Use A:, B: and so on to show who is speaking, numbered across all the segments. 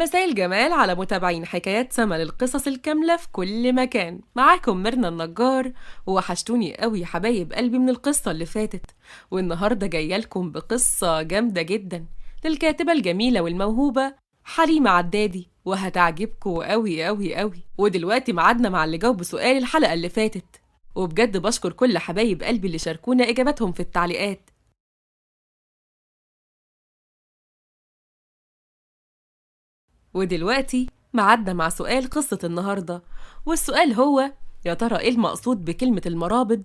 A: مساء الجمال على متابعين حكايات سما للقصص الكاملة في كل مكان. معاكم ميرنا النجار، ووحشتوني قوي يا حبايب قلبي من القصة اللي فاتت. والنهاردة جاية لكم بقصة جامدة جدا للكاتبة الجميلة والموهوبة حليمة عدادي، وهتعجبكم قوي قوي قوي. ودلوقتي معادنا مع اللي جاوب سؤال الحلقة اللي فاتت، وبجد بشكر كل حبايب قلبي اللي شاركونا إجاباتهم في التعليقات. ودلوقتي معدنا مع سؤال قصة النهاردة، والسؤال هو: يا ترى إيه المقصود بكلمة المرابض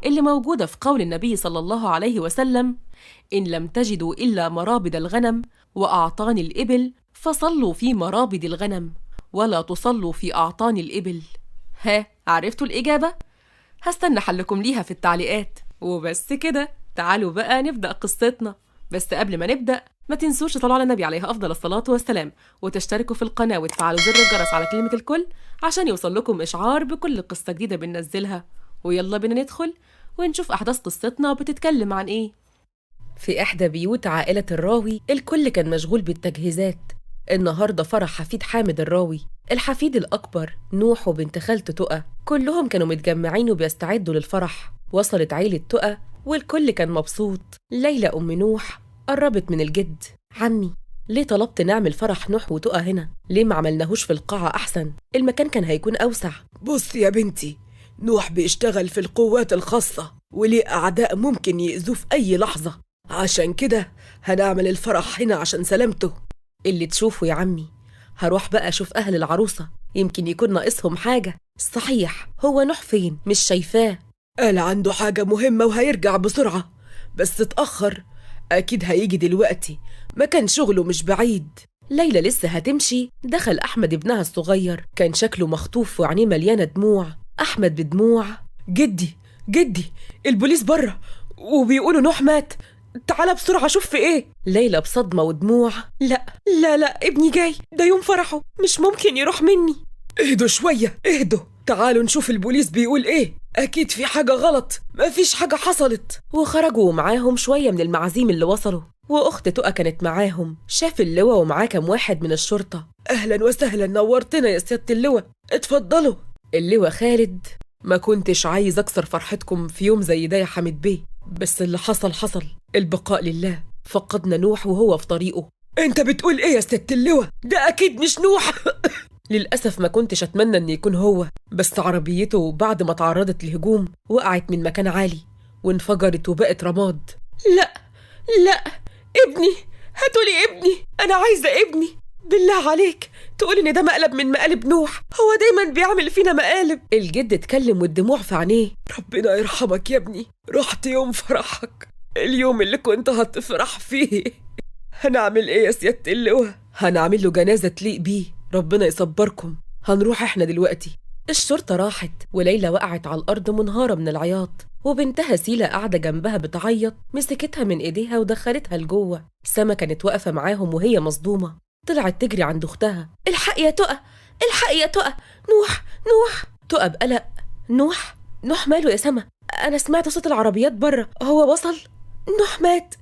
A: اللي موجودة في قول النبي صلى الله عليه وسلم: إن لم تجدوا إلا مرابض الغنم وأعطان الإبل فصلوا في مرابض الغنم ولا تصلوا في أعطان الإبل؟ ها، عرفتوا الإجابة؟ هستنى حلكم ليها في التعليقات. وبس كده، تعالوا بقى نبدأ قصتنا. بس قبل ما نبدأ ما تنسوش تصلوا على النبي عليه أفضل الصلاة والسلام، وتشتركوا في القناة وتفعلوا زر الجرس على كلمة الكل عشان يوصل لكم إشعار بكل قصة جديدة بننزلها. ويلا بينا ندخل ونشوف أحداث قصتنا بتتكلم عن إيه. في إحدى بيوت عائلة الراوي الكل كان مشغول بالتجهيزات. النهاردة فرح حفيد حامد الراوي، الحفيد الأكبر، نوح وبنت خالته تقى. كلهم كانوا متجمعين وبيستعدوا للفرح. وصلت عيلة تقى والكل كان مبسوط. ليلى أم نوح قربت من الجد: عمي، ليه طلبت نعمل فرح نوح وتقى هنا؟ ليه ما عملناهوش في القاعة أحسن؟ المكان كان هيكون أوسع.
B: بص يا بنتي، نوح بيشتغل في القوات الخاصة وليه أعداء ممكن يأذوه في أي لحظة، عشان كده هنعمل الفرح هنا عشان سلامته.
A: اللي تشوفه يا عمي. هروح بقى أشوف أهل العروسة، يمكن يكون ناقصهم حاجة. صحيح، هو نوح فين؟ مش شايفاه.
B: قال عنده حاجة مهمة وهيرجع بسرعة، بس اتأخر. أكيد هيجي دلوقتي، مكان شغله مش بعيد.
A: ليلى لسه هتمشي دخل أحمد ابنها الصغير، كان شكله مخطوف وعينيه مليانة دموع. أحمد بدموع:
B: جدي البوليس بره وبيقولوا نوح مات، تعالى بسرعة شوف في ايه.
A: ليلى بصدمة ودموع:
B: لا ابني جاي، ده يوم فرحه، مش ممكن يروح مني. اهدوا شوية، اهدوا، تعالوا نشوف البوليس بيقول ايه. اكيد في حاجة غلط، مفيش حاجة حصلت.
A: وخرجوا معاهم شوية من المعازيم اللي وصلوا، واخت تقى كانت معاهم. شاف اللواء ومعاه كام واحد من الشرطة.
B: اهلا وسهلا، نورتنا يا سيادة اللواء، اتفضلوا.
A: اللواء خالد: ما كنتش عايز اكسر فرحتكم في يوم زي ده يا حمد بيه، بس اللي حصل، البقاء لله. فقدنا نوح وهو في طريقه.
B: انت بتقول ايه يا سيادة اللواء؟ ده اكيد مش نوح.
A: للأسف ما كنتش أتمنى أن يكون هو، بس عربيته بعد ما تعرضت لهجوم وقعت من مكان عالي وانفجرت وبقت رماد.
B: لا ابني، هاتولي ابني، أنا عايزة ابني. بالله عليك تقول إن ده مقلب من مقالب نوح، هو دايما بيعمل فينا مقالب.
A: الجد اتكلم والدموع في عينيه:
B: ربنا يرحمك يا ابني، رحت يوم فرحك، اليوم اللي كنت هتفرح فيه. هنعمل ايه يا سيادة اللواء؟
A: هنعمل له جنازة تليق بيه، ربنا يصبركم. هنروح احنا دلوقتي. الشرطة راحت، وليلى وقعت على الأرض منهارة من العياط، وبنتها سيلة قاعدة جنبها بتعيط. مسكتها من ايديها ودخلتها لجوه. سما كانت واقفة معاهم وهي مصدومة، طلعت تجري عند اختها:
C: الحق يا تقى، الحق يا تقى، نوح.
A: تقى بقلق: نوح ماله يا سما؟ أنا سمعت صوت العربيات بره، هو وصل؟
C: نوح مات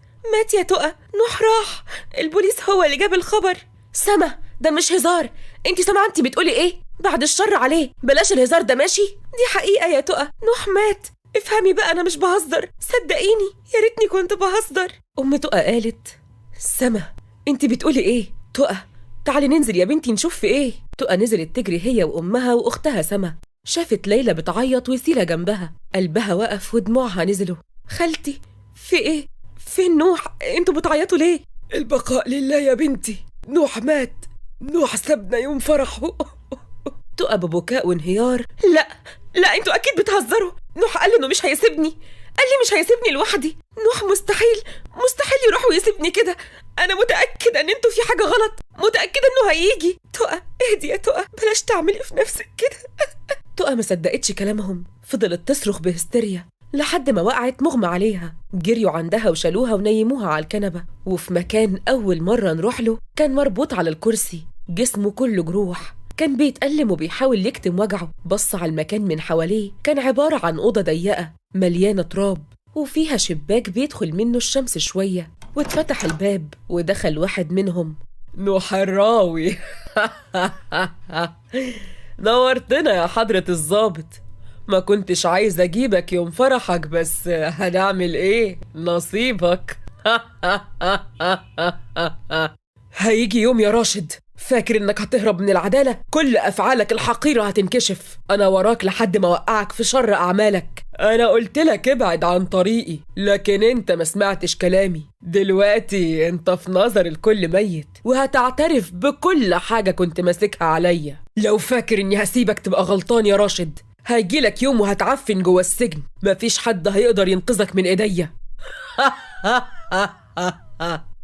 C: يا تقى، نوح راح، البوليس هو اللي جاب الخبر.
A: سما، ده مش هزار. انتي سامعة انتي بتقولي ايه؟ بعد الشر عليه، بلاش الهزار ده، ماشي؟
C: دي حقيقة يا تقى، نوح مات، افهمي بقى، انا مش بهزر، صدقيني، يا ريتني كنت بهزر.
A: ام تقى قالت: سما، انتي بتقولي ايه؟ تقى، تعالي ننزل يا بنتي نشوف في ايه. تقى نزلت تجري هي وامها واختها سما. شافت ليلى بتعيط وسيلة جنبها، قلبها وقف ودموعها نزلوا.
C: خالتي، في ايه؟ فين نوح؟ انتوا بتعيطوا ليه؟
B: البقاء لله يا بنتي، نوح مات، نوح سابنا يوم فرحه.
A: تقى ببكاء وانهيار:
C: لا انتوا اكيد بتهزروا. نوح قال انه مش هيسيبني، قال لي مش هيسيبني لوحدي. نوح مستحيل يروح ويسيبني كده. انا متأكدة ان انتوا في حاجة غلط، متأكدة انه هيجي. تقى اهدي يا تقى، بلاش تعملي في نفسك كده.
A: تقى ما صدقتش كلامهم، فضلت تصرخ بهستيريا لحد ما وقعت مغمى عليها. جريوا عندها وشالوها ونيموها على الكنبة. وفي مكان أول مرة نروح له كان مربوط على الكرسي، جسمه كله جروح، كان بيتألم وبيحاول يكتم وجعه. بص على المكان من حواليه، كان عبارة عن أوضة ضيقة مليانة تراب، وفيها شباك بيدخل منه الشمس شوية. واتفتح الباب ودخل واحد منهم،
B: نوح الراوي. نورتنا يا حضرة الضابط. ما كنتش عايز اجيبك يوم فرحك، بس هنعمل ايه، نصيبك. هيجي يوم يا راشد، فاكر انك هتهرب من العدالة؟ كل افعالك الحقيرة هتنكشف. انا وراك لحد ما اوقعك في شر اعمالك. انا قلت لك ابعد عن طريقي، لكن انت ما سمعتش كلامي. دلوقتي انت في نظر الكل ميت، وهتعترف بكل حاجة كنت ماسكها عليا. لو فاكر اني هسيبك تبقى غلطان يا راشد، هيجيلك يوم وهتعفن جوه السجن. مفيش حد هيقدر ينقذك من ايديا.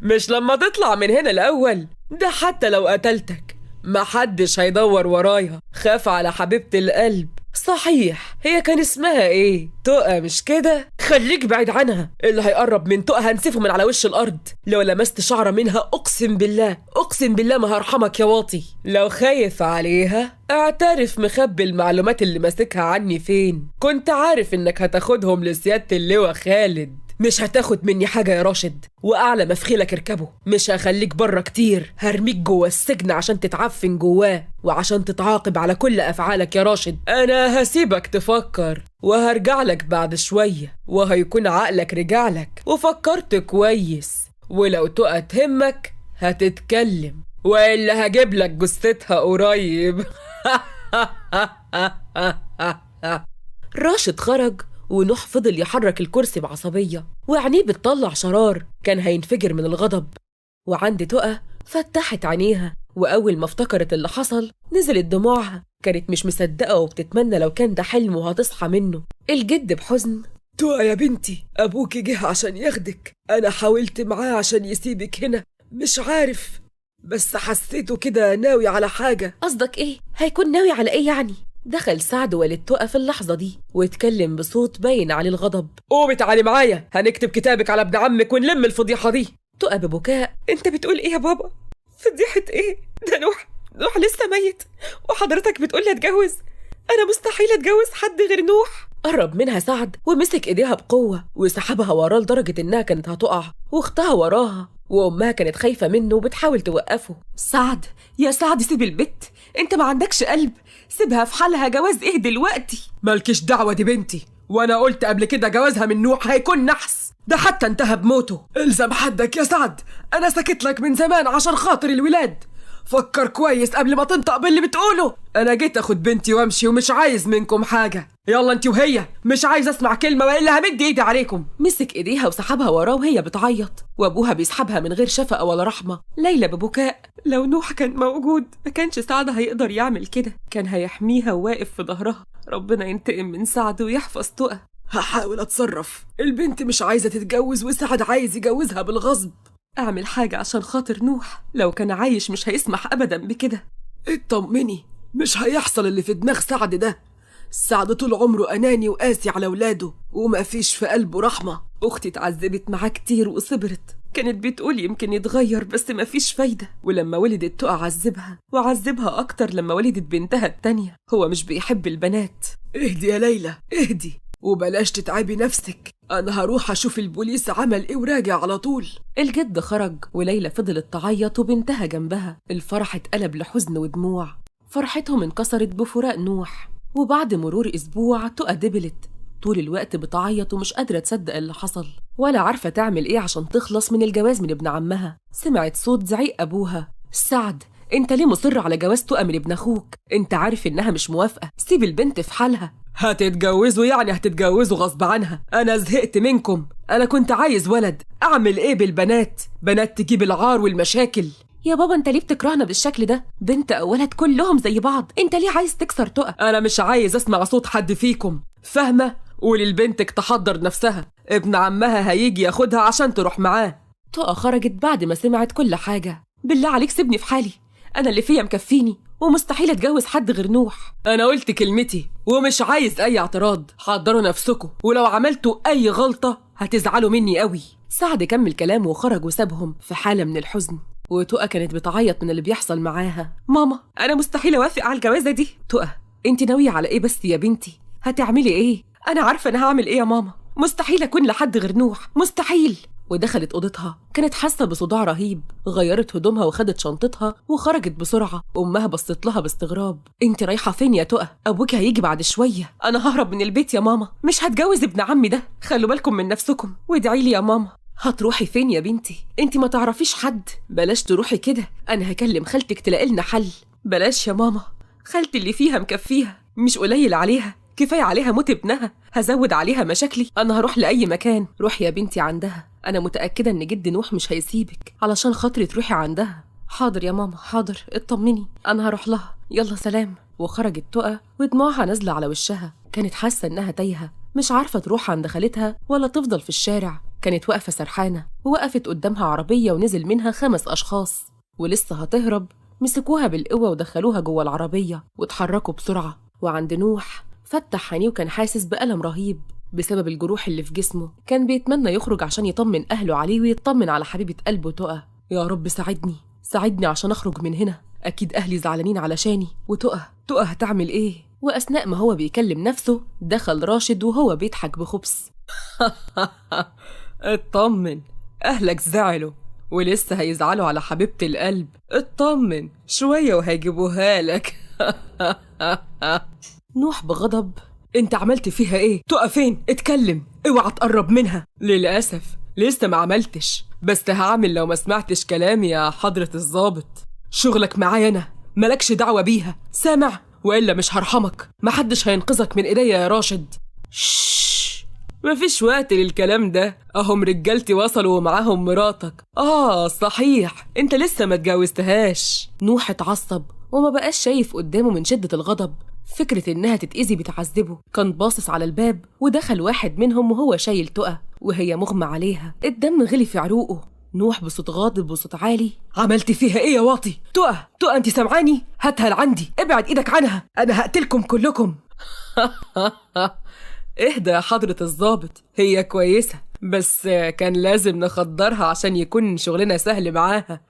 B: مش لما تطلع من هنا الأول؟ ده حتى لو قتلتك محدش هيدور ورايا. خاف على حبيبة القلب. صحيح هي كان اسمها ايه؟ تقى مش كده؟ خليك بعيد عنها. اللي هيقرب من تقى هنسفه من على وش الأرض. لو لمست شعرة منها أقسم بالله ما هرحمك يا واطي. لو خايف عليها اعترف مخبي المعلومات اللي ماسكها عني فين. كنت عارف انك هتاخدهم لسيادة اللواء خالد. مش هتاخد مني حاجة يا راشد، وأعلى مفخيلك اركبه. مش هخليك برا كتير، هرميك جوه السجن عشان تتعفن جواه، وعشان تتعاقب على كل أفعالك يا راشد. أنا هسيبك تفكر، وهرجعلك بعد شوية، وهيكون عقلك رجعلك وفكرت كويس. ولو تقى تهمك هتتكلم، وإلا هجيبلك جثتها قريب. راشد خرج، ونوح فضل يحرك الكرسي بعصبية، وعينيه بتطلع شرار كان هينفجر من الغضب. وعند تقى فتحت عينيها، وأول ما افتكرت اللي حصل نزلت دموعها. كانت مش مصدقة وبتتمنى لو كان ده حلم وهتصحى منه. الجد بحزن: تقى يا بنتي، أبوكي جه عشان ياخدك. أنا حاولت معاه عشان يسيبك هنا، مش عارف، بس حسيته كده ناوي على حاجة.
A: قصدك إيه؟ هيكون ناوي على إيه يعني؟ دخل سعد والد تقى في اللحظة دي، واتكلم بصوت باين عليه الغضب:
B: قومي تعالي معايا، هنكتب كتابك على ابن عمك ونلم الفضيحة دي.
A: تقى ببكاء:
C: انت بتقول ايه يا بابا؟ فضيحة ايه؟ ده نوح لسه ميت، وحضرتك بتقول لي اتجوز؟ انا مستحيل اتجوز حد غير نوح.
A: قرب منها سعد ومسك ايديها بقوة وسحبها وراه لدرجة انها كانت هتقع، واختها وراها، وامها كانت خايفة منه وبتحاول توقفه.
C: سعد يا سعد، سيب البت، انت ما عندكش قلب، سيبها في حالها. جواز ايه دلوقتي؟
B: مالكش دعوة، دي بنتي، وانا قلت قبل كده جوازها من نوح هيكون نحس. ده حتى انتهى بموته. الزم حدك يا سعد، انا سكت لك من زمان عشان خاطر الولاد. فكر كويس قبل ما تنطق باللي بتقوله. انا جيت اخد بنتي وامشي، ومش عايز منكم حاجة. يلا انت وهي، مش عايز اسمع كلمة والا همد ايدي عليكم.
A: مسك ايديها وسحبها وراه وهي بتعيط، وابوها بيسحبها من غير شفقة ولا رحمة. ليلى ببكاء:
C: لو نوح كان موجود ما كانش سعد هيقدر يعمل كده، كان هيحميها وواقف في ظهرها. ربنا ينتقم من سعد ويحفظ تقى.
B: هحاول اتصرف. البنت مش عايزة تتجوز، وسعد عايز يجوزها بالغصب.
C: اعمل حاجة عشان خاطر نوح، لو كان عايش مش هيسمح ابدا بكده.
B: اطمني، مش هيحصل اللي في دماغ سعد ده. سعد طول عمره اناني وقاسي على ولاده، وما فيش في قلبه رحمة.
C: اختي اتعذبت معاه كتير وصبرت، كانت بتقول يمكن يتغير، بس ما فيش فايدة. ولما ولدت تقى عذبها اكتر لما ولدت بنتها التانية. هو مش بيحب البنات.
B: اهدي يا ليلى، اهدي، وبلاش تتعبي نفسك. أنا هروح أشوف البوليس عمل إيه وراجع على طول.
A: الجد خرج، وليلى فضلت تعيط وبنتها جنبها. الفرح اتقلب لحزن ودموع. فرحتهم انكسرت بفراق نوح. وبعد مرور أسبوع تقى دبلت، طول الوقت بتعيط ومش قادرة تصدق اللي حصل، ولا عارفة تعمل إيه عشان تخلص من الجواز من ابن عمها. سمعت صوت زعيق أبوها: سعد، انت ليه مصر على جواز تقى من ابن أخوك؟ انت عارف إنها مش موافقة، سيب البنت في حالها.
B: هتتجوزوا يعني هتتجوزوا غصب عنها. أنا زهقت منكم. أنا كنت عايز ولد، أعمل إيه بالبنات؟ بنات تجيب العار والمشاكل.
A: يا بابا انت ليه بتكرهنا بالشكل ده؟ بنت او ولد كلهم زي بعض، انت ليه عايز تكسر تقى؟
B: أنا مش عايز أسمع صوت حد فيكم، فاهمة؟ قولي لبنتك تحضر نفسها، ابن عمها هيجي ياخدها عشان تروح معاه.
A: تقى خرجت بعد ما سمعت كل حاجة. بالله عليك سيبني في حالي، أنا اللي فيا مكفيني، ومستحيل اتجوز حد غير نوح.
B: أنا قلت كلمتي ومش عايز أي اعتراض. حضروا نفسكم، ولو عملتوا أي غلطة هتزعلوا مني قوي.
A: سعد كمل كلامه وخرج وسابهم في حالة من الحزن. وتقى كانت بتعيط من اللي بيحصل معاها.
C: ماما، أنا مستحيل أوافق على الجوازة دي.
A: تقى انت ناوية على إيه بس يا بنتي؟ هتعملي إيه؟
C: أنا عارفة أنا هعمل إيه يا ماما، مستحيل أكون لحد غير نوح، مستحيل.
A: ودخلت أوضتها. كانت حاسة بصداع رهيب، غيرت هدومها وخدت شنطتها وخرجت بسرعة. أمها بصت لها باستغراب. انت رايحة فين يا تقى؟ أبوك هيجي بعد شوية. أنا ههرب من البيت يا ماما، مش هتجوز ابن عمي ده، خلوا بالكم من نفسكم وادعي لي يا ماما. هتروحي فين يا بنتي؟ انت ما تعرفيش حد. بلاش تروحي كده، أنا هكلم خالتك تلاقي لنا حل. بلاش يا ماما، خالتي اللي فيها مكفيها، مش قليل عليها، كفاية عليها موت ابنها، هزود عليها مشاكلي. أنا هروح لأي مكان. روحي يا بنتي عندها، أنا متأكدة إن جد نوح مش هيسيبك، علشان خاطري تروحي عندها. حاضر يا ماما حاضر، اطمني، أنا هروح لها، يلا سلام. وخرجت تقى ودموعها نازلة على وشها. كانت حاسة إنها تايهة، مش عارفة تروح عند خالتها ولا تفضل في الشارع. كانت واقفة سرحانة، ووقفت قدامها عربية ونزل منها 5 أشخاص، ولسه هتهرب مسكوها بالقوة ودخلوها جوه العربية واتحركوا بسرعة. وعند نوح فتح عينيه وكان حاسس بألم رهيب بسبب الجروح اللي في جسمه. كان بيتمنى يخرج عشان يطمن أهله عليه ويطمن على حبيبة قلبه تقى. يا رب ساعدني ساعدني عشان أخرج من هنا، أكيد أهلي زعلانين علشاني. وتقى هتعمل إيه؟ وأثناء ما هو بيكلم نفسه دخل راشد وهو بيضحك بخبث. اطمن، أهلك زعلوا ولسه هيزعلوا على حبيبة القلب، اطمن شوية وهيجيبوها لك. نوح بغضب. انت عملت فيها ايه؟ تقى فين؟ اتكلم، اوعى تقرب منها. للأسف لسه ما عملتش، بس هعمل لو ما سمعتش كلامي يا حضرة الضابط. شغلك معايا انا، مالكش دعوة بيها، سامع؟ وإلا مش هرحمك، محدش هينقذك من ايديا يا راشد. شش، مفيش وقت للكلام ده، اهم رجالتي وصلوا ومعاهم مراتك. صحيح، انت لسه ما اتجوزتهاش. نوح اتعصب وما بقاش شايف قدامه من شدة الغضب. فكرة إنها تتأذي بتعذبه. كان باصص على الباب ودخل واحد منهم وهو شايل تقى وهي مغمى عليها، الدم غلي في عروقه. نوح بصوت غاضب وصوت عالي. عملت فيها إيه يا واطي؟ تقى أنت سمعاني؟ هاتها لعندي، ابعد إيدك عنها، أنا هقتلكم كلكم. اهدى يا حضرة الضابط، هي كويسة بس كان لازم نخدرها عشان يكون شغلنا سهل معاها.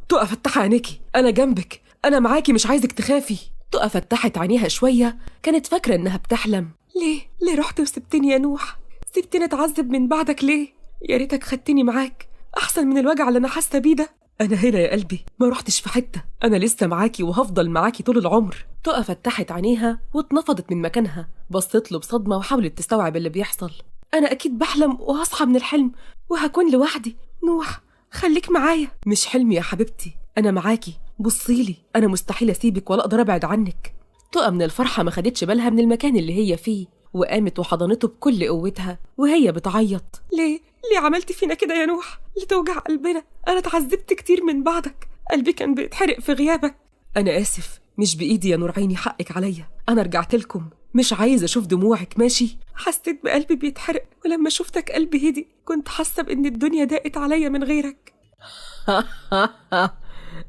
A: تقى فتحي عينيكي، أنا جنبك، أنا معاكي، مش عايزك تخافي. تقى فتحت عينيها شوية، كانت فاكرة إنها بتحلم. ليه رحت وسبتني يا نوح؟ سبتني أتعذب من بعدك ليه؟ يا ريتك خدتني معاك، أحسن من الوجع اللي أنا حاسة بيه ده. أنا هنا يا قلبي، ما رحتش في حتة، أنا لسه معاكي وهفضل معاكي طول العمر. تقى فتحت عينيها واتنفضت من مكانها، بصت له بصدمة وحاولت تستوعب اللي بيحصل. أنا أكيد بحلم وهصحى من الحلم وهكون لوحدي. نوح خليك معايا. مش حلم يا حبيبتي، أنا معاكي، بصيلي، أنا مستحيل أسيبك ولا أقدر أبعد عنك. تقى من الفرحة ما خدتش بالها من المكان اللي هي فيه، وقامت وحضنته بكل قوتها وهي بتعيط. ليه عملت فينا كده يا نوح؟ لتوجع قلبنا، أنا اتعذبت كتير من بعدك، قلبي كان بيتحرق في غيابك. أنا آسف، مش بإيدي يا نور عيني، حقك عليا، أنا رجعت لكم، مش عايز أشوف دموعك، ماشي؟ حسيت بقلبي بيتحرق، ولما شفتك قلبي هدي، كنت حاسة بإن الدنيا ضاقت عليا من غيرك.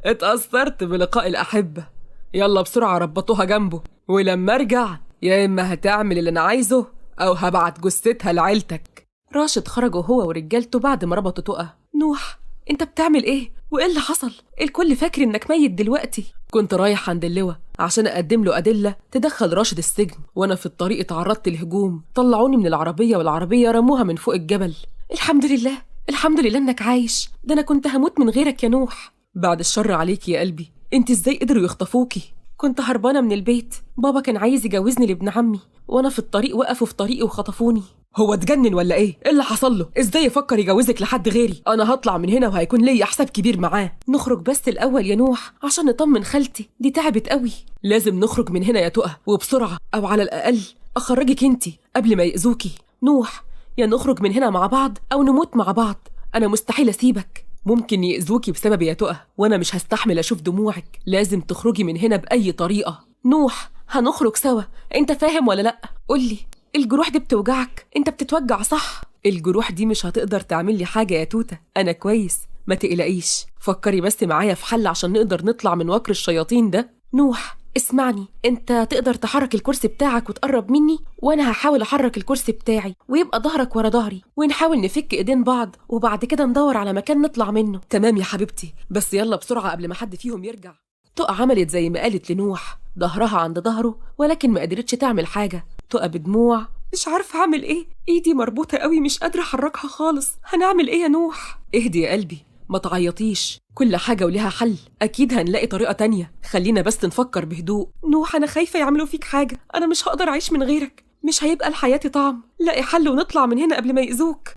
A: اتأثرت بلقاء الأحبة، يلا بسرعة ربطوها جنبه، ولما ارجع يا إما هتعمل اللي أنا عايزه أو هبعت جثتها لعيلتك. راشد خرج هو ورجالته بعد ما ربطوا تقى. نوح انت بتعمل ايه؟ وايه اللي حصل؟ الكل فاكر انك ميت دلوقتي. كنت رايح عند اللواء عشان اقدم له ادله تدخل راشد السجن، وانا في الطريق اتعرضت لهجوم، طلعوني من العربيه والعربيه رموها من فوق الجبل. الحمد لله انك عايش، ده انا كنت هموت من غيرك يا نوح. بعد الشر عليكي يا قلبي، انت ازاي قدروا يخطفوكي؟ كنت هربانه من البيت، بابا كان عايز يجوزني لابن عمي، وانا في الطريق وقفوا في طريقي وخطفوني. هو اتجنن ولا ايه اللي حصل له؟ ازاي يفكر يجوزك لحد غيري؟ انا هطلع من هنا وهيكون ليا حساب كبير معاه. نخرج بس الاول يا نوح عشان نطمن خالتي، دي تعبت قوي. لازم نخرج من هنا يا تقى وبسرعه، او على الاقل اخرجك انتي قبل ما يأذوكي. نوح يا نخرج من هنا مع بعض او نموت مع بعض، انا مستحيل اسيبك، ممكن يأذوكي بسبب يا تقى، وانا مش هستحمل اشوف دموعك، لازم تخرجي من هنا باي طريقه. نوح هنخرج سوا، انت فاهم ولا لا؟ قولي، الجروح دي بتوجعك؟ انت بتتوجع صح؟ الجروح دي مش هتقدر تعمل لي حاجه يا توته، انا كويس، ما تقلقيش، فكري بس معايا في حل عشان نقدر نطلع من وكر الشياطين ده. نوح اسمعني، انت تقدر تحرك الكرسي بتاعك وتقرب مني، وانا هحاول احرك الكرسي بتاعي ويبقى ظهرك ورا ظهري، ونحاول نفك ايدين بعض، وبعد كده ندور على مكان نطلع منه. تمام يا حبيبتي، بس يلا بسرعه قبل ما حد فيهم يرجع. تقى عملت زي ما قالت لنوح، ظهرها عند ظهره، ولكن ما قدرتش تعمل حاجه. تقى بدموع
C: مش عارفة أعمل إيه، إيدي مربوطة قوي مش قادرة أحركها خالص. هنعمل إيه يا نوح؟
A: اهدي يا قلبي، ما تعيطيش، كل حاجة وليها حل، أكيد هنلاقي طريقة تانية، خلينا بس نفكر بهدوء.
C: نوح أنا خايفة يعملوا فيك حاجة، أنا مش هقدر أعيش من غيرك، مش هيبقى لحياتي طعم. لاقي حل ونطلع من هنا قبل ما يأذوك.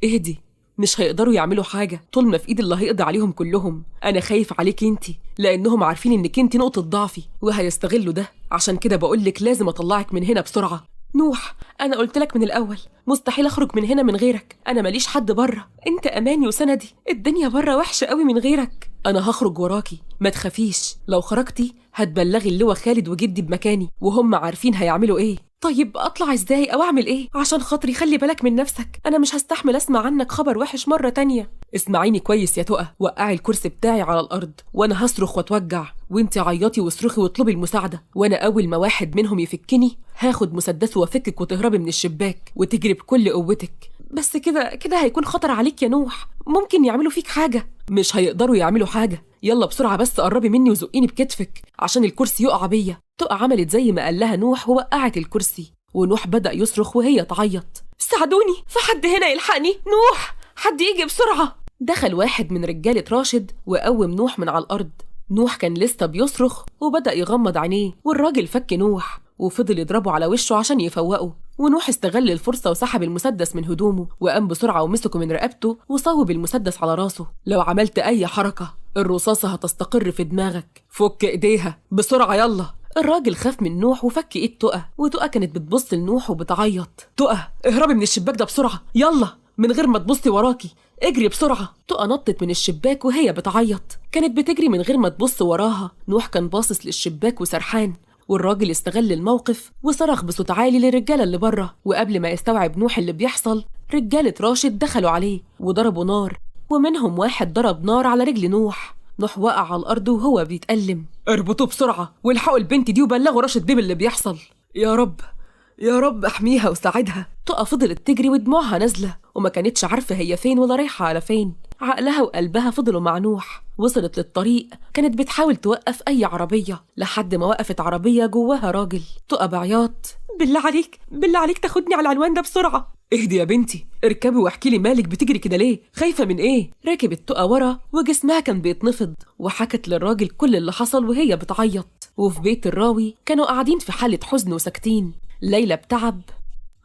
A: اهدي، مش هيقدروا يعملوا حاجة طول ما في إيد اللي هيقضي عليهم كلهم. أنا خايف عليك انتي، لأنهم عارفين إنك انتي نقطة ضعفي وهيستغلوا ده، عشان كده بقولك لازم أطلعك من هنا بسرعة.
C: نوح أنا قلتلك من الأول مستحيل أخرج من هنا من غيرك، أنا ماليش حد بره، أنت أماني وسندي، الدنيا بره وحشة قوي من غيرك.
A: أنا هخرج وراكي، ما تخافيش، لو خرجتي هتبلغي اللواء خالد وجدي بمكاني وهم عارفين هيعملوا إيه.
C: طيب أطلع إزاي أو أعمل إيه؟ عشان خاطري خلي بالك من نفسك، أنا مش هستحمل أسمع عنك خبر وحش مرة تانية.
A: اسمعيني كويس يا تقى، وقعي الكرسي بتاعي على الأرض وأنا هصرخ واتوجع، وانتي عيطي واصرخي واطلبي المساعدة، وأنا أول ما واحد منهم يفكني هاخد مسدس وافكك وتهربي من الشباك وتجري بكل قوتك.
C: بس كده هيكون خطر عليك يا نوح، ممكن يعملوا فيك حاجة.
A: مش هيقدروا يعملوا حاجة، يلا بسرعة بس قربي مني وزقيني بكتفك عشان الكرسي يقع بيا. تقى عملت زي ما قال لها نوح ووقعت الكرسي، ونوح بدأ يصرخ وهي تعيط.
C: ساعدوني، في حد هنا يلحقني، نوح حد يجي بسرعة.
A: دخل واحد من رجالة راشد وقوم نوح من على الأرض. نوح كان لسه بيصرخ وبدأ يغمض عينيه، والراجل فك نوح وفضل يضربه على وشه عشان يفوقه، ونوح استغل الفرصة وسحب المسدس من هدومه وقام بسرعة ومسكه من رقبته وصوب المسدس على راسه. لو عملت أي حركة الرصاصة هتستقر في دماغك، فك إيديها بسرعة يلا. الراجل خاف من نوح وفك ايد تقى، وتقى كانت بتبص لنوح وبتعيط. تقى اهربي من الشباك ده بسرعة يلا، من غير ما تبصي وراكي، اجري بسرعة. تقى نطت من الشباك وهي بتعيط، كانت بتجري من غير ما تبص وراها. نوح كان باصص للشباك وسرحان، والراجل استغل الموقف وصرخ بصوت عالي للرجالة اللي بره، وقبل ما يستوعب نوح اللي بيحصل رجالة راشد دخلوا عليه وضربوا نار، ومنهم واحد ضرب نار على رجل نوح. نوح وقع على الأرض وهو بيتألم. اربطوه بسرعة والحقوا البنت دي وبلغوا راشد بيه اللي بيحصل. يا رب يا رب احميها وساعدها. تقى فضلت تجري ودموعها نازلة وما كانتش عارفة هي فين ولا رايحة على فين. عقلها وقلبها فضلوا مع نوح. وصلت للطريق كانت بتحاول توقف أي عربية لحد ما وقفت عربية جواها راجل. تقى بعياط بالله عليك تاخدني على العنوان ده بسرعة. اهدي يا بنتي، اركبي واحكي لي مالك بتجري كده ليه؟ خايفة من ايه؟ ركبت تقى ورا وجسمها كان بيتنفض وحكت للراجل كل اللي حصل وهي بتعيط. وفي بيت الراوي كانوا قاعدين في حالة حزن وساكتين. ليلى بتعب.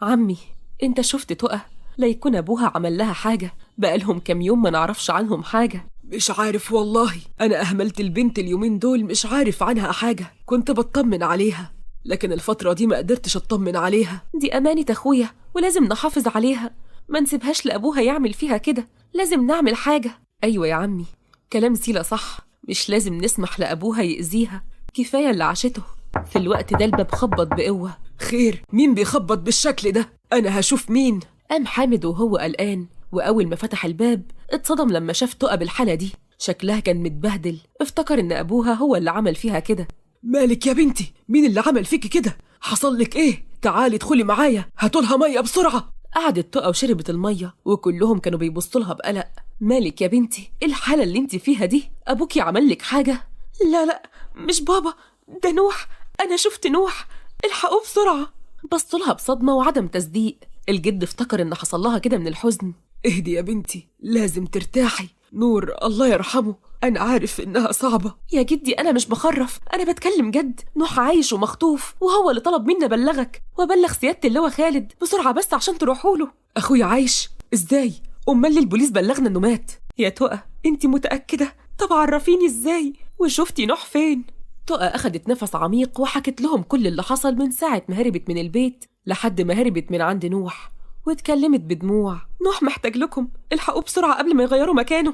A: عمي انت شفت تقى؟ لا يكون ابوها عمل لها حاجة، بقالهم كام يوم ما نعرفش عنهم حاجة. مش عارف والله، انا اهملت البنت اليومين دول، مش عارف عنها حاجة، كنت بطمن عليها لكن الفترة دي ما قدرتش اطمن عليها.
C: دي أمانة أخويا ولازم نحافظ عليها، ما نسيبهاش لأبوها يعمل فيها كده، لازم نعمل حاجة.
A: أيوة يا عمي، كلام سيلة صح، مش لازم نسمح لأبوها يأذيها، كفاية اللي عاشته. في الوقت ده الباب خبط بقوة. خير، مين بيخبط بالشكل ده؟ أنا هشوف مين. قام حامد وهو قلقان، وأول ما فتح الباب اتصدم لما شاف تقى بالحالة دي، شكلها كان متبهدل، افتكر إن أبوها هو اللي عمل فيها كده. مالك يا بنتي؟ مين اللي عمل فيكي كده؟ حصل لك ايه؟ تعالي ادخلي معايا، هاتولها مية بسرعة. قعدت تقى وشربت المية وكلهم كانوا بيبصوا لها بقلق. مالك يا بنتي؟ ايه الحالة اللي انت فيها دي؟ ابوكي عمل لك حاجة؟
C: لا مش بابا، ده نوح، انا شفت نوح، الحقوه بسرعة.
A: بصوا لها بصدمة وعدم تصديق. الجد افتكر ان حصل لها كده من الحزن. اهدي يا بنتي، لازم ترتاحي. نور الله يرحمه، أنا عارف إنها صعبة.
C: يا جدي أنا مش بخرف، أنا بتكلم جد، نوح عايش ومخطوف وهو اللي طلب مني أبلغك وأبلغ سيادة اللواء خالد بسرعة بس عشان تروحوا له.
A: أخويا عايش؟ إزاي؟ أمال ليه البوليس بلغنا إنه مات؟
C: يا تقى أنت متأكدة؟ طب عرفيني إزاي؟ وشفتي نوح فين؟
A: تقى أخدت نفس عميق وحكت لهم كل اللي حصل من ساعة ما هربت من البيت لحد ما هربت من عند نوح، واتكلمت بدموع.
C: نوح محتاج لكم، الحقوه بسرعة قبل ما يغيروا مكانه.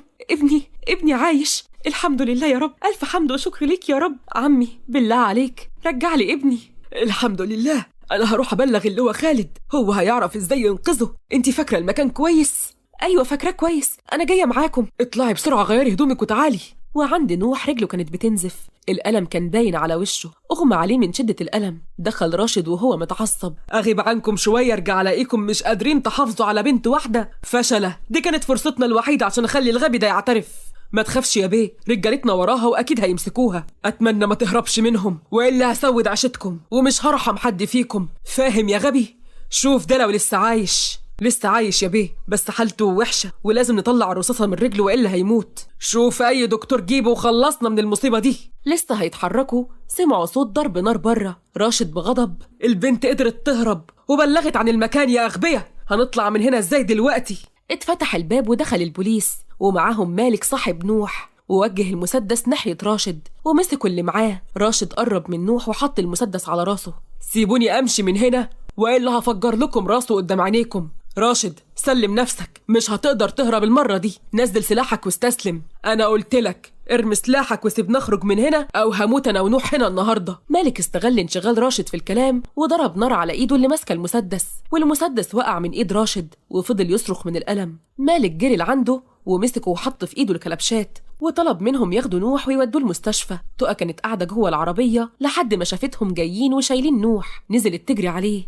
C: ابني عايش، الحمد لله يا رب، ألف حمد وشكر ليك يا رب.
A: عمي بالله عليك
C: رجع لي ابني.
A: الحمد لله، أنا هروح أبلغ اللواء خالد، هو هيعرف إزاي ينقذه. أنت فاكرة المكان كويس؟
C: أيوة فاكراه كويس، أنا جاية معاكم.
A: اطلعي بسرعة غيري هدومك وتعالي. وعند نوح رجله كانت بتنزف، الألم كان باين على وشه، أغمى عليه من شدة الألم. دخل راشد وهو متعصب. أغيب عنكم شوية ارجع الاقيكم مش قادرين تحافظوا على بنت واحدة، فشلة، دي كانت فرصتنا الوحيدة عشان اخلي الغبي ده يعترف. ما تخافش يا بيه، رجالتنا وراها واكيد هيمسكوها. اتمنى ما تهربش منهم والا هسود عشتكم ومش هرحم حد فيكم، فاهم يا غبي؟
B: شوف ده لو لسه عايش يا بيه، بس حالته وحشة ولازم نطلع الرصاصة من رجله وإلا هيموت. شوف أي دكتور جيبه وخلصنا من المصيبة دي.
A: لسه هيتحركوا سمعوا صوت ضرب نار بره. راشد بغضب:
B: البنت قدرت تهرب وبلغت عن المكان يا أغبية، هنطلع من هنا إزاي دلوقتي؟
A: اتفتح الباب ودخل البوليس ومعاهم مالك صاحب نوح، ووجه المسدس ناحية راشد ومسكوا اللي معاه. راشد قرب من نوح وحط المسدس على راسه.
B: سيبوني أمشي من هنا وإلا هفجر لكم راسه قدام عينيكم. راشد سلم نفسك، مش هتقدر تهرب المرة دي. نزل سلاحك واستسلم. أنا قلت لك ارمي سلاحك وسيب نخرج من هنا أو هموت أنا ونوح هنا النهاردة.
A: مالك استغل انشغال راشد في الكلام وضرب نار على إيده اللي ماسكة المسدس، والمسدس وقع من إيد راشد وفضل يصرخ من الألم. مالك جري لعنده ومسكه وحط في إيده الكلبشات وطلب منهم ياخدوا نوح ويودوه المستشفى. تقى كانت قاعدة جوه العربية لحد ما شافتهم جايين وشايلين نوح. نزلت تجري عليه: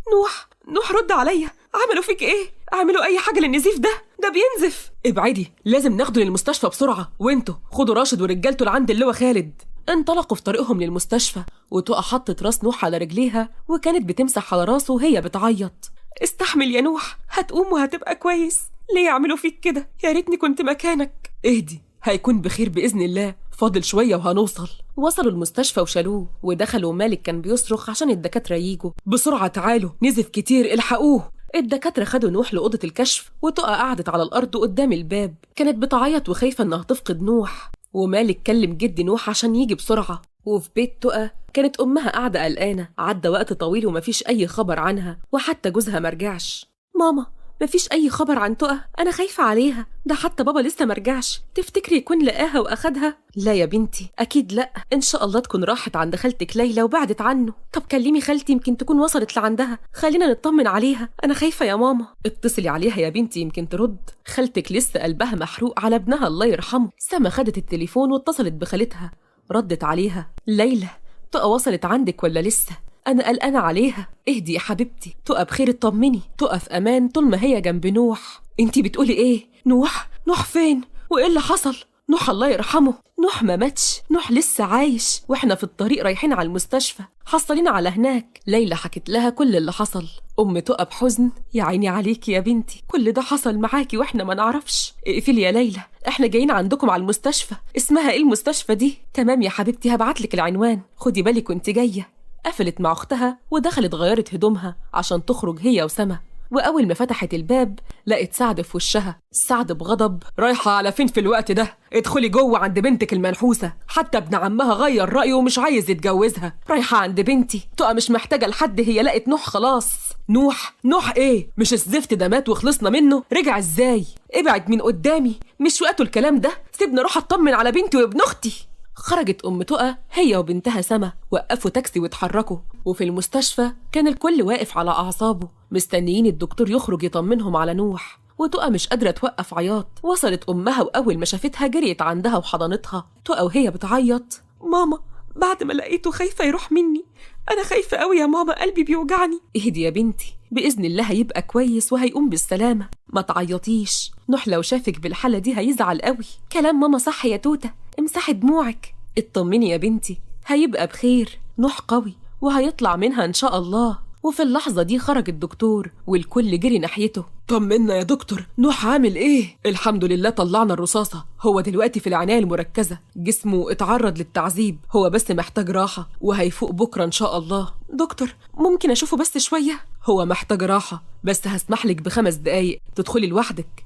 C: نوح رد عليا، عملوا فيك ايه؟ اعملوا اي حاجة للنزيف ده بينزف.
B: ابعدي، لازم ناخده للمستشفى بسرعة، وانتوا خدوا راشد ورجالته لعند اللواء خالد.
A: انطلقوا في طريقهم للمستشفى، وتقى حطت راس نوح على رجليها وكانت بتمسح على راسه وهي بتعيط.
C: استحمل يا نوح، هتقوم وهتبقى كويس. ليه يعملوا فيك كده؟ يا ريتني كنت مكانك.
B: اهدي، هيكون بخير بإذن الله، فاضل شوية وهنوصل.
A: وصلوا المستشفى وشالوه ودخلوا. مالك كان بيصرخ عشان الدكاترة ييجوا:
B: بسرعة تعالوا، نزف كتير، الحقوه.
A: الدكاترة خدوا نوح لأوضة الكشف، وتقى قعدت على الأرض قدام الباب. كانت بتعيط وخايفة إنها تفقد نوح. ومالك كلم جدي نوح عشان يجي بسرعة. وفي بيت تقى كانت أمها قاعدة قلقانة. عدى وقت طويل ومفيش أي خبر عنها، وحتى جوزها مرجعش.
C: ماما، مفيش أي خبر عن تقى، أنا خايفة عليها. ده حتى بابا لسه مرجعش. تفتكري يكون لقاها وأخدها؟
A: لا يا بنتي، أكيد لأ. إن شاء الله تكون راحت عند خالتك ليلى وبعدت عنه.
C: طب كلمي خالتي، يمكن تكون وصلت لعندها. خلينا نطمن عليها، أنا خايفة يا ماما.
A: اتصلي عليها يا بنتي يمكن ترد. خالتك لسه قلبها محروق على ابنها الله يرحمه. سما خدت التليفون واتصلت بخالتها. ردت عليها: ليلى، تقى وصلت عندك ولا لسه؟ أنا قلقانة عليها. اهدي يا حبيبتي، تقى بخير، اطمني. تقى في أمان طول ما هي جنب نوح.
C: انتي بتقولي ايه؟ نوح فين؟ وايه اللي حصل؟ نوح الله يرحمه.
A: نوح ما ماتش، نوح لسه عايش، واحنا في الطريق رايحين على المستشفى، حصلين على هناك. ليلى حكت لها كل اللي حصل. أم تقى بحزن: يا عيني عليكي يا بنتي، كل ده حصل معاكي واحنا ما نعرفش. اقفلي يا ليلى، احنا جايين عندكم على المستشفى. اسمها ايه المستشفى دي؟ تمام يا حبيبتي، هبعتلك العنوان، خدي بالك وانت جايه. قفلت مع اختها ودخلت غيرت هدومها عشان تخرج هي وسما. وأول ما فتحت الباب لقت سعد في وشها. سعد بغضب:
B: رايحة على فين في الوقت ده؟ ادخلي جوه عند بنتك المنحوسة، حتى ابن عمها غير رأيه ومش عايز يتجوزها.
A: رايحة عند بنتي، تقى مش محتاجة لحد، هي لقت نوح خلاص.
B: نوح ايه؟ مش الزفت ده مات وخلصنا منه؟ رجع ازاي؟ ابعد من قدامي، مش وقته الكلام ده، سيبني اروح اطمن على بنتي وابن اختي.
A: خرجت أم تقى هي وبنتها سما، وقفوا تاكسي واتحركوا. وفي المستشفى كان الكل واقف على أعصابه مستنيين الدكتور يخرج يطمنهم على نوح. وتقى مش قادرة توقف عياط. وصلت أمها وأول ما شافتها جريت عندها وحضنتها. تقى وهي بتعيط:
C: ماما، بعد ما لقيته خايفة يروح مني. أنا خايفة قوي يا ماما، قلبي بيوجعني.
A: اهدي يا بنتي، بإذن الله هيبقى كويس وهيقوم بالسلامة. ما تعيطيش، نوح لو شافك بالحالة دي هيزعل قوي.
C: كلام ماما صح يا توتة، امسحي دموعك.
A: اطمني يا بنتي، هيبقى بخير. نوح قوي وهيطلع منها إن شاء الله. وفي اللحظة دي خرج الدكتور والكل جري ناحيته:
B: طمنا يا دكتور، نوح عامل ايه؟ الحمد لله طلعنا الرصاصة، هو دلوقتي في العناية المركزة، جسمه اتعرض للتعذيب، هو بس محتاج راحة وهيفوق بكرة إن شاء الله.
C: دكتور، ممكن أشوفه بس شوية؟
B: هو محتاج راحة، بس هسمحلك ب5 دقايق تدخلي لوحدك.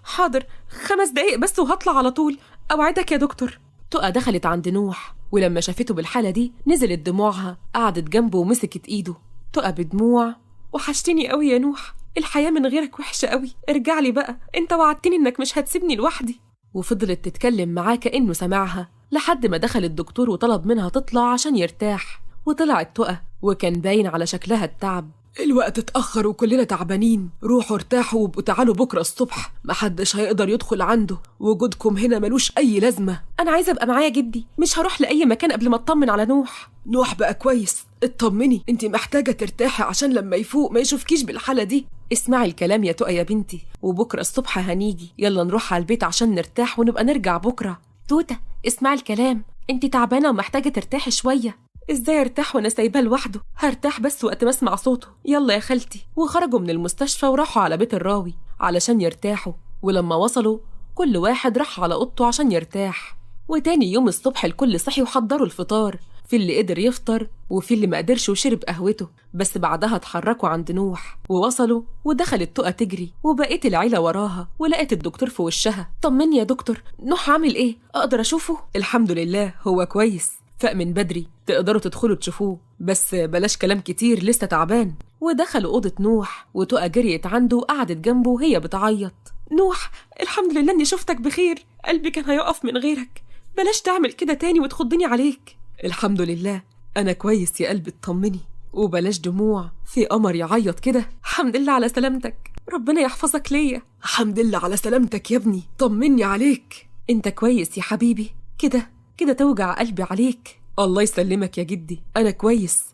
C: حاضر 5 دقايق بس وهطلع على طول، أوعدك يا دكتور.
A: تقى دخلت عند نوح، ولما شافته بالحالة دي نزلت دموعها. قعدت جنبه ومسكت إيده. تقى بدموع:
C: وحشتني قوي يا نوح، الحياة من غيرك وحشة قوي، ارجع لي بقى، انت وعدتني انك مش هتسيبني لوحدي.
A: وفضلت تتكلم معاه كأنه سمعها لحد ما دخل الدكتور وطلب منها تطلع عشان يرتاح. وطلعت تقى وكان باين على شكلها التعب.
B: الوقت اتأخر وكلنا تعبانين، روحوا ارتاحوا وابقوا تعالوا بكرة الصبح، محدش هيقدر يدخل عنده، وجودكم هنا ملوش أي لازمة.
C: أنا عايزة أبقى معايا جدي، مش هروح لأي مكان قبل ما أطمن على نوح.
B: نوح بقى كويس، اطمني، انتي محتاجة ترتاحي عشان لما يفوق ما يشوفكيش بالحالة دي.
A: اسمعي الكلام يا تقى يا بنتي، وبكرة الصبح هنيجي، يلا نروح على البيت عشان نرتاح ونبقى نرجع بكرة.
C: توتة، اسمعي الكلام، انتي تعبانة ومحتاجة ترتاحي شوية.
A: ازاي ارتاح وانا سايباه لوحده؟ هرتاح بس وقت ما اسمع صوته. يلا يا خالتي. وخرجوا من المستشفى وراحوا على بيت الراوي علشان يرتاحوا. ولما وصلوا كل واحد راح على اوضته عشان يرتاح. وتاني يوم الصبح الكل صحي وحضروا الفطار، في اللي قدر يفطر وفي اللي ما قدرش وشرب قهوته. بس بعدها اتحركوا عند نوح ووصلوا، ودخلت تقى تجري وبقيت العيلة وراها، ولقت الدكتور في وشها. طمني يا دكتور، نوح عامل ايه؟ اقدر اشوفه؟ الحمد لله هو كويس، فاق من بدري، تقدروا تدخلوا تشوفوه، بس بلاش كلام كتير لسه تعبان. ودخلوا أوضة نوح وتقى جريت عنده وقعدت جنبه وهي بتعيط. نوح الحمد لله اني شفتك بخير، قلبي كان هيقف من غيرك، بلاش تعمل كده تاني وتخضني عليك. الحمد لله انا كويس يا قلبي، اطمني، وبلاش دموع، في قمر يعيط كده. الحمد لله على سلامتك، ربنا يحفظك ليا. الحمد لله على سلامتك يا ابني، طمني عليك. انت كويس يا حبيبي؟ كده توجع قلبي عليك. الله يسلمك يا جدي، انا كويس.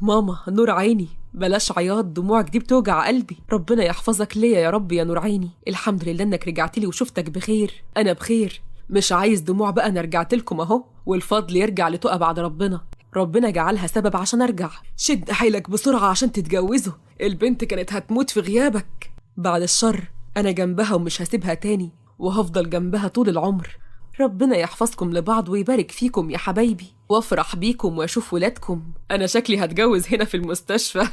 A: ماما نور عيني، بلاش عياط، دموعك دي بتوجع قلبي، ربنا يحفظك ليا يا رب يا نور عيني. الحمد لله انك رجعتلي وشفتك بخير، انا بخير، مش عايز دموع بقى، انا رجعت لكم اهو، والفضل يرجع لتقى بعد ربنا جعلها سبب عشان ارجع. شد حيلك بسرعة عشان تتجوزوا، البنت كانت هتموت في غيابك. بعد الشر، انا جنبها ومش هسيبها تاني، وهفضل جنبها طول العمر. ربنا يحفظكم لبعض ويبارك فيكم يا حبايبي، وافرح بيكم واشوف ولادكم. انا شكلي هتجوز هنا في المستشفى.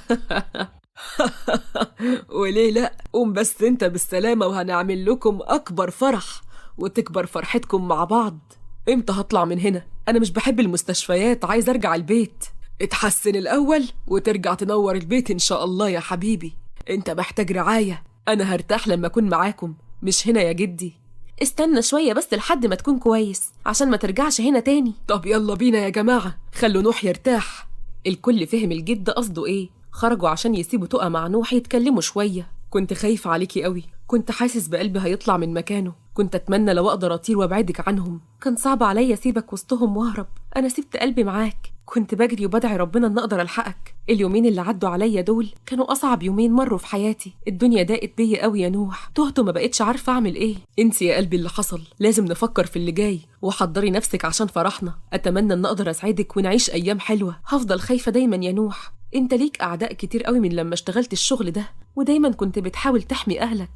A: وليه لا، قوم بس انت بالسلامة وهنعمل لكم اكبر فرح وتكبر فرحتكم مع بعض. امتى هطلع من هنا؟ انا مش بحب المستشفيات، عايز ارجع البيت. اتحسن الاول وترجع تنور البيت ان شاء الله يا حبيبي، انت محتاج رعاية، انا هرتاح لما اكون معاكم، مش هنا يا جدي. استنى شوية بس لحد ما تكون كويس عشان ما ترجعش هنا تاني. طب يلا بينا يا جماعة، خلوا نوح يرتاح. الكل فهم الجد قصده ايه، خرجوا عشان يسيبوا تقى مع نوح يتكلموا شوية. كنت خايفة عليكي قوي، كنت حاسس بقلبي هيطلع من مكانه، كنت اتمنى لو اقدر اطير وابعدك عنهم، كان صعب عليا اسيبك وسطهم واهرب، انا سبت قلبي معاك، كنت بجري وبدعي ربنا ان اقدر الحقك. اليومين اللي عدوا عليا دول كانوا اصعب يومين مروا في حياتي، الدنيا ضاقت بيا قوي يا نوح، تهت وما بقتش عارفه اعمل ايه. انت يا قلبي اللي حصل، لازم نفكر في اللي جاي، وحضري نفسك عشان فرحنا، اتمنى ان اقدر اسعدك ونعيش ايام حلوه. هفضل خايفه دايما يا نوح، انت ليك اعداء كتير قوي من لما اشتغلت الشغل ده، ودايما كنت بتحاول تحمي اهلك.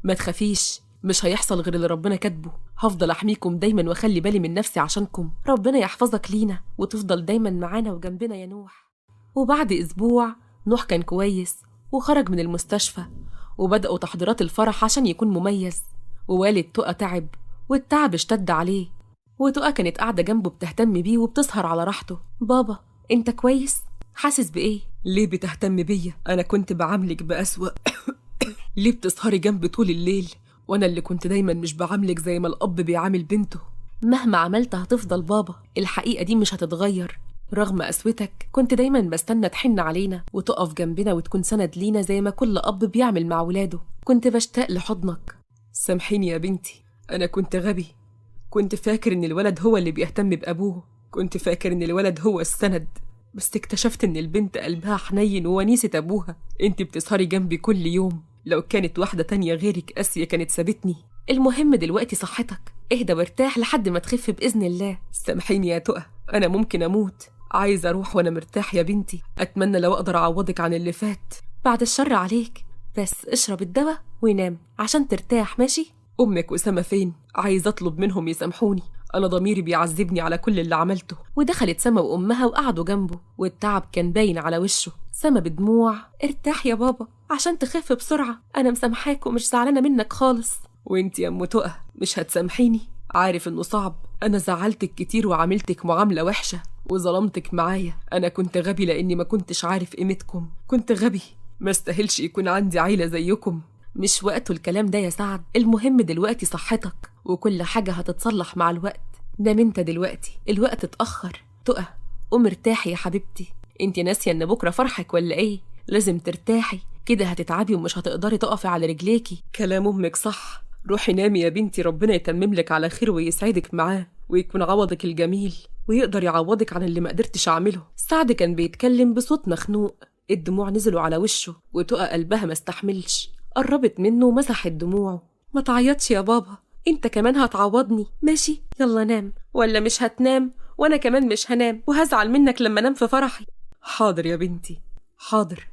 A: ما تخافيش، مش هيحصل غير اللي ربنا كاتبه، هفضل احميكم دايما واخلي بالي من نفسي عشانكم، ربنا يحفظك لينا وتفضل دايما معانا وجنبنا يا نوح. وبعد اسبوع نوح كان كويس وخرج من المستشفى، وبدأوا تحضيرات الفرح عشان يكون مميز. ووالد تقى تعب والتعب اشتد عليه، وتقى كانت قاعدة جنبه بتهتم بيه وبتسهر على راحته. بابا انت كويس؟ حاسس بايه؟ ليه بتهتم بيا؟ انا كنت بعاملك بأسوأ. ليه بتسهري جنبي طول الليل وانا اللي كنت دايما مش بعاملك زي ما الاب بيعامل بنته؟ مهما عملت هتفضل بابا، الحقيقة دي مش هتتغير، رغم قسوتك كنت دايما بستنى تحن علينا وتقف جنبنا وتكون سند لينا زي ما كل اب بيعمل مع ولاده، كنت بشتاق لحضنك. سامحيني يا بنتي، انا كنت غبي، كنت فاكر ان الولد هو اللي بيهتم بابوه، كنت فاكر ان الولد هو السند، بس اكتشفت ان البنت قلبها حنين وونيسة ابوها. انت بتسهري جنبي كل يوم، لو كانت واحدة تانية غيرك قاسية كانت سابتني. المهم دلوقتي صحتك، اهدى وارتاح لحد ما تخف بإذن الله. سامحيني يا تقى، أنا ممكن أموت، عايز أروح وأنا مرتاح يا بنتي، أتمنى لو أقدر أعوضك عن اللي فات. بعد الشر عليك، بس اشرب الدواء وينام عشان ترتاح، ماشي؟ أمك وسما فين؟ عايز أطلب منهم يسامحوني، أنا ضميري بيعذبني على كل اللي عملته. ودخلت سما وأمها وقعدوا جنبه، والتعب كان باين على وشه. سما بدموع، ارتاح يا بابا عشان تخف بسرعة، أنا مسامحاك ومش زعلانة منك خالص. وانت يا أم تقى مش هتسامحيني؟ عارف إنه صعب، أنا زعلتك كتير وعملتك معاملة وحشة وظلمتك معايا، أنا كنت غبي لأني ما كنتش عارف قيمتكم، كنت غبي، ما استاهلش يكون عندي عيلة زيكم. مش وقته الكلام ده يا سعد، المهم دلوقتي صحتك وكل حاجة هتتصلح مع الوقت. نام انت دلوقتي، الوقت اتأخر. تقى قوم ارتاحي يا حبيبتي، انت ناسية ان بكرة فرحك ولا ايه؟ لازم ترتاحي، كده هتتعبي ومش هتقدري تقفي على رجليكي. كلام امك صح، روحي نامي يا بنتي، ربنا يتمم لك على خير ويسعدك معاه ويكون عوضك الجميل ويقدر يعوضك عن اللي ما قدرتش اعمله. سعد كان بيتكلم بصوت مخنوق، الدموع نزلوا على وشه، وتقى قلبها ما استحملش، قربت منه ومسحت دموعه. ما تعيطش يا بابا، انت كمان هتعوضني، ماشي؟ يلا نام، ولا مش هتنام وأنا كمان مش هنام، وهزعل منك لما أنام في فرحي.
B: حاضر يا بنتي، حاضر،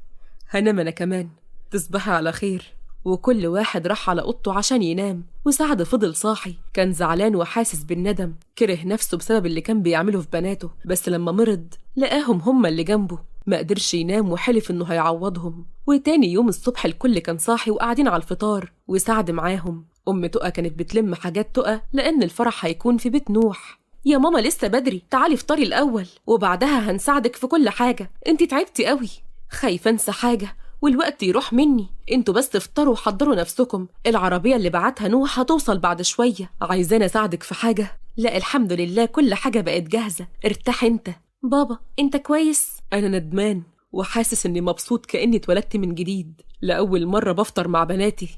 B: هنام أنا كمان. تصبحي على خير.
A: وكل واحد راح على أوضته عشان ينام، وسعد فضل صاحي، كان زعلان وحاسس بالندم، كره نفسه بسبب اللي كان بيعمله في بناته، بس لما مرض لقاهم هما اللي جنبه، ما قدرش ينام وحلف إنه هيعوضهم. وتاني يوم الصبح الكل كان صاحي وقاعدين على الفطار، وسعد معاهم. أم تقى كانت بتلم حاجات تقى لأن الفرح هيكون في بيت نوح. يا ماما لسه بدري، تعالي افطري الأول وبعدها هنساعدك في كل حاجة، انتي تعبتي قوي. خايفة انسى حاجة والوقت يروح مني، انتوا بس افطروا وحضروا نفسكم، العربية اللي بعتها نوح هتوصل بعد شوية. عايزاني اساعدك في حاجة؟ لا الحمد لله كل حاجة بقت جاهزة، ارتاح انت. بابا انت كويس؟
B: انا ندمان وحاسس اني مبسوط كأني اتولدت من جديد، لأول مرة بفطر مع بناتي.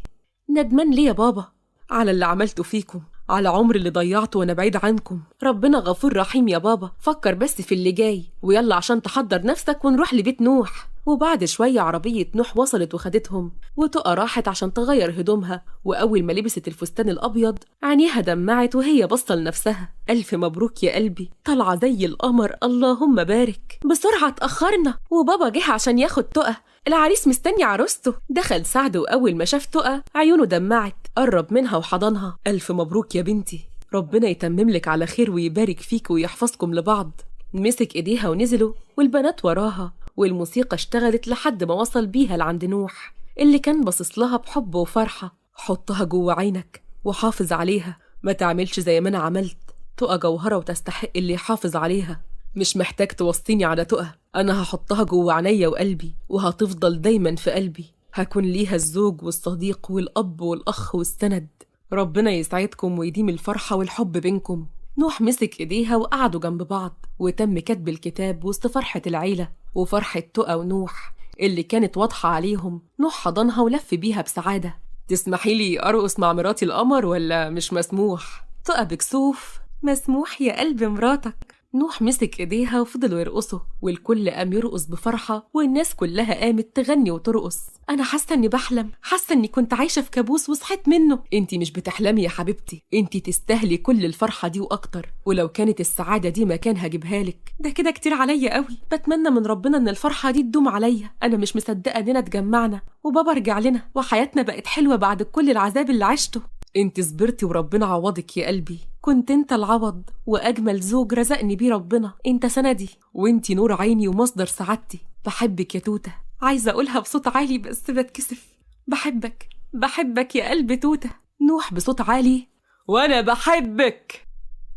A: ندمان ليه يا بابا؟
B: على اللي عملته فيكم، على عمري اللي ضيعته وانا بعيد عنكم.
A: ربنا غفور رحيم يا بابا، فكر بس في اللي جاي ويلا عشان تحضر نفسك ونروح لبيت نوح. وبعد شوية عربية نوح وصلت وخدتهم، وتقى راحت عشان تغير هدومها، وأول ما لبست الفستان الأبيض عينيها دمعت وهي بصة لنفسها. ألف مبروك يا قلبي، طالعة زي القمر، اللهم بارك. بسرعة اتأخرنا وبابا جه عشان ياخد تقى، العريس مستني عروسته. دخل سعد وأول ما شاف تقى عيونه دمعت، قرب منها وحضنها.
B: ألف مبروك يا بنتي، ربنا يتمم لك على خير ويبارك فيك ويحفظكم لبعض.
A: مسك إيديها ونزلوا والبنات وراها، والموسيقى اشتغلت لحد ما وصل بيها لعند نوح اللي كان باصص لها بحب وفرحة.
B: حطها جوه عينك وحافظ عليها، ما تعملش زي ما أنا عملت. تقى جوهرة وتستحق اللي يحافظ عليها، مش محتاج توصيني على تقى، أنا هحطها جوه عينيا وقلبي وهتفضل دايما في قلبي، هكون ليها الزوج والصديق والأب والأخ والسند. ربنا يسعدكم ويديم الفرحة والحب بينكم.
A: نوح مسك إيديها وقعدوا جنب بعض، وتم كتب الكتاب وسط فرحة العيلة وفرحة تقى ونوح اللي كانت واضحة عليهم. نوح حضنها ولف بيها بسعادة.
B: تسمحي لي أرقص مع مراتي القمر ولا مش مسموح؟
A: تقى بكسوف. مسموح يا قلب مراتك. نوح مسك إيديها وفضلوا يرقصوا، والكل قام يرقص بفرحة، والناس كلها قامت تغني وترقص. أنا حاسة إني بحلم، حاسة إني كنت عايشة في كابوس وصحيت منه.
B: انتي مش بتحلمي يا حبيبتي، انتي تستاهلي كل الفرحة دي وأكتر، ولو كانت السعادة دي مكان هجيبها لك.
A: ده كده كتير عليا قوي، بتمنى من ربنا إن الفرحة دي تدوم عليا. أنا مش مصدقة إننا اتجمعنا وبابا رجع لنا وحياتنا بقت حلوة بعد كل العذاب اللي عشته.
B: انت صبرتي وربنا عوضك يا قلبي.
A: كنت انت العوض واجمل زوج رزقني بيه ربنا، انت سندي
B: وانتي نور عيني ومصدر سعادتي. بحبك يا توتة.
A: عايزه اقولها بصوت عالي بس بتكسف. بحبك بحبك يا قلب توتة.
B: نوح بصوت عالي: وانا بحبك.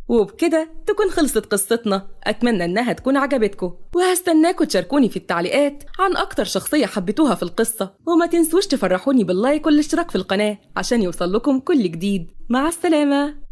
A: وبكده تكون خلصت قصتنا، أتمنى إنها تكون عجبتكم، وهستناكم تشاركوني في التعليقات عن أكتر شخصية حبيتوها في القصة، وما تنسوش تفرحوني باللايك والاشتراك في القناة عشان يوصل لكم كل جديد. مع السلامة.